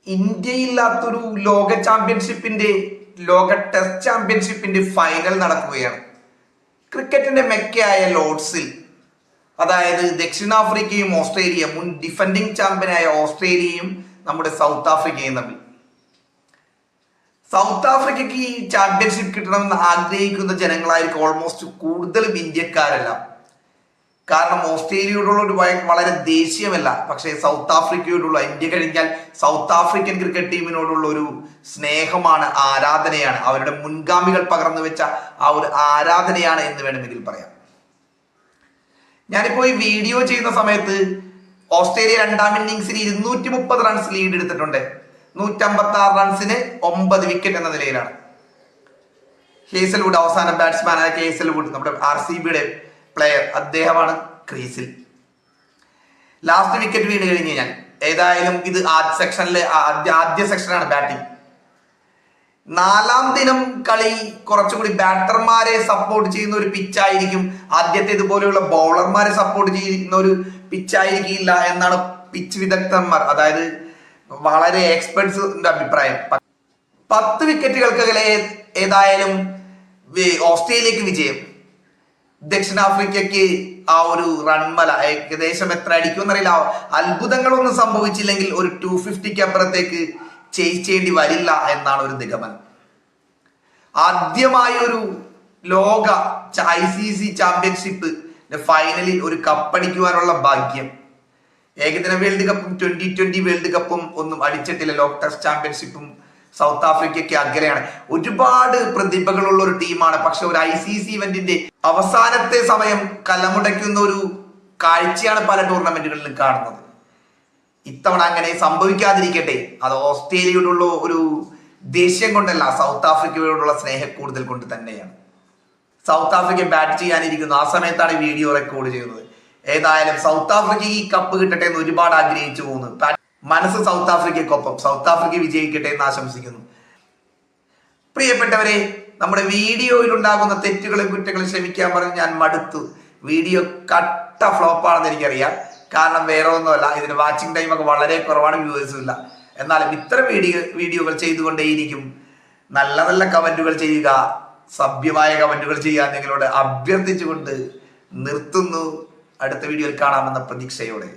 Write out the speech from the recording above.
ഇന്ത്യയില്ലാത്തൊരു ലോക ടെസ്റ്റ് ചാമ്പ്യൻഷിപ്പിന്റെ ഫൈനൽ നടക്കുകയാണ്. ക്രിക്കറ്റിന്റെ മെക്കയായ ലോർഡ്സിൽ, അതായത് ദക്ഷിണാഫ്രിക്കയും ഓസ്ട്രേലിയ, മുൻ ഡിഫൻഡിംഗ് ചാമ്പ്യനായ ഓസ്ട്രേലിയയും നമ്മുടെ സൗത്ത് ആഫ്രിക്കയും തമ്മിൽ. സൗത്ത് ആഫ്രിക്കയ്ക്ക് ഈ ചാമ്പ്യൻഷിപ്പ് കിട്ടണമെന്ന് ആഗ്രഹിക്കുന്ന ജനങ്ങളായിരിക്കും ഓൾമോസ്റ്റ് കൂടുതലും ഇന്ത്യക്കാരെല്ലാം. കാരണം ഓസ്ട്രേലിയയോടുള്ള ഒരു വളരെ ദേശീയമല്ല, പക്ഷേ സൗത്ത് ആഫ്രിക്കയോടുള്ള, ഇന്ത്യ കഴിഞ്ഞാൽ സൗത്ത് ആഫ്രിക്കൻ ക്രിക്കറ്റ് ടീമിനോടുള്ള ഒരു സ്നേഹമാണ്, ആരാധനയാണ്, അവരുടെ മുൻഗാമികൾ പകർന്നു വെച്ച ആ ഒരു ആരാധനയാണ് എന്ന് വേണമെങ്കിൽ പറയാം. ഞാനിപ്പോ ഈ വീഡിയോ ചെയ്യുന്ന സമയത്ത് ഓസ്ട്രേലിയ രണ്ടാം ഇന്നിങ്സിൽ 230 റൺസ് ലീഡ് എടുത്തിട്ടുണ്ട്. 156 റൺസിന് 9 വിക്കറ്റ് എന്ന നിലയിലാണ്. ഹേസൽവുഡ്, അവസാന ബാറ്റ്സ്മാനായ ഹേസൽവുഡ്, നമ്മുടെ RCBയുടെ പ്ലെയർ, അദ്ദേഹമാണ് ക്രീസിൽ. ലാസ്റ്റ് വിക്കറ്റ് വീണ് കഴിഞ്ഞ് കഴിഞ്ഞാൽ, ഏതായാലും ഇത് ആദ്യ സെക്ഷനാണ് ബാറ്റിംഗ്. 4ാം ദിനം കളി കുറച്ചുകൂടി ബാറ്റർമാരെ സപ്പോർട്ട് ചെയ്യുന്ന ഒരു പിച്ചായിരിക്കും, ആദ്യത്തെ ഇതുപോലെയുള്ള ബൗളർമാരെ സപ്പോർട്ട് ചെയ്യുന്ന ഒരു പിച്ചായിരിക്കില്ല എന്നാണ് പിച്ച് വിദഗ്ധന്മാർ, അതായത് വളരെ എക്സ്പെർട്സിന്റെ അഭിപ്രായം. 10 വിക്കറ്റുകൾക്കകലെ ഏതായാലും ഓസ്ട്രേലിയക്ക് വിജയം. ദക്ഷിണാഫ്രിക്കയ്ക്ക് ആ ഒരു റൺമല ഏകദേശം എത്ര അടിക്കുമെന്നറിയില്ല. അത്ഭുതങ്ങളൊന്നും സംഭവിച്ചില്ലെങ്കിൽ ഒരു 250ക്ക് അപ്പുറത്തേക്ക് ചെയ്യേണ്ടി വരില്ല എന്നാണ് ഒരു നിഗമനം. ആദ്യമായി ഒരു ലോക ICC ചാമ്പ്യൻഷിപ്പ് ഫൈനലിൽ ഒരു കപ്പടിക്കുവാനുള്ള ഭാഗ്യം. ഏകദിന വേൾഡ് കപ്പും T20 വേൾഡ് കപ്പും ഒന്നും അടിച്ചിട്ടില്ല. ലോക ടെസ്റ്റ് ചാമ്പ്യൻഷിപ്പും സൗത്ത് ആഫ്രിക്കയ്ക്ക് അഗ്രയാണ്. ഒരുപാട് പ്രതിഭകളുള്ള ഒരു ടീമാണ്. പക്ഷെ ഒരു ICC ഇവന്റിന്റെ അവസാനത്തെ സമയം കലമുടയ്ക്കുന്ന ഒരു കാഴ്ചയാണ് പല ടൂർണമെന്റുകളിലും കാണുന്നത്. ഇത്തവണ അങ്ങനെ സംഭവിക്കാതിരിക്കട്ടെ. അത് ഓസ്ട്രേലിയയോടുള്ള ഒരു ദേഷ്യം കൊണ്ടല്ല, സൗത്ത് ആഫ്രിക്കയോടുള്ള സ്നേഹക്കൂടുതൽ കൊണ്ട് തന്നെയാണ്. സൗത്ത് ആഫ്രിക്ക ബാറ്റ് ചെയ്യാനിരിക്കുന്നു, ആ സമയത്താണ് വീഡിയോ റെക്കോർഡ് ചെയ്യുന്നത്. ഏതായാലും സൗത്ത് ആഫ്രിക്കയ്ക്ക് ഈ കപ്പ് കിട്ടട്ടെ എന്ന് ഒരുപാട് ആഗ്രഹിച്ചു പോകുന്നു. മനസ്സ് സൗത്ത് ആഫ്രിക്കയ്ക്കൊപ്പം, സൗത്ത് ആഫ്രിക്ക വിജയിക്കട്ടെ എന്ന് ആശംസിക്കുന്നു. പ്രിയപ്പെട്ടവരെ, നമ്മുടെ വീഡിയോയിൽ ഉണ്ടാകുന്ന തെറ്റുകളും കുറ്റങ്ങളും ക്ഷമിക്കാൻ പറഞ്ഞ് ഞാൻ മടുത്തു. വീഡിയോ കട്ട ഫ്ലോപ്പാണെന്ന് എനിക്കറിയാം. കാരണം വേറെ ഒന്നുമല്ല, ഇതിന് വാച്ചിങ് ടൈം ഒക്കെ വളരെ കുറവാണ്, വ്യൂവേഴ്സും ഇല്ല. എന്നാലും ഇത്തരം വീഡിയോകൾ ചെയ്തുകൊണ്ടേയിരിക്കും. നല്ല നല്ല കമന്റുകൾ ചെയ്യുക, സഭ്യമായ കമന്റുകൾ ചെയ്യാൻ നിങ്ങളോട് അഭ്യർത്ഥിച്ചുകൊണ്ട് നിർത്തുന്നു. അടുത്ത വീഡിയോയിൽ കാണാമെന്ന പ്രതീക്ഷയോടെ.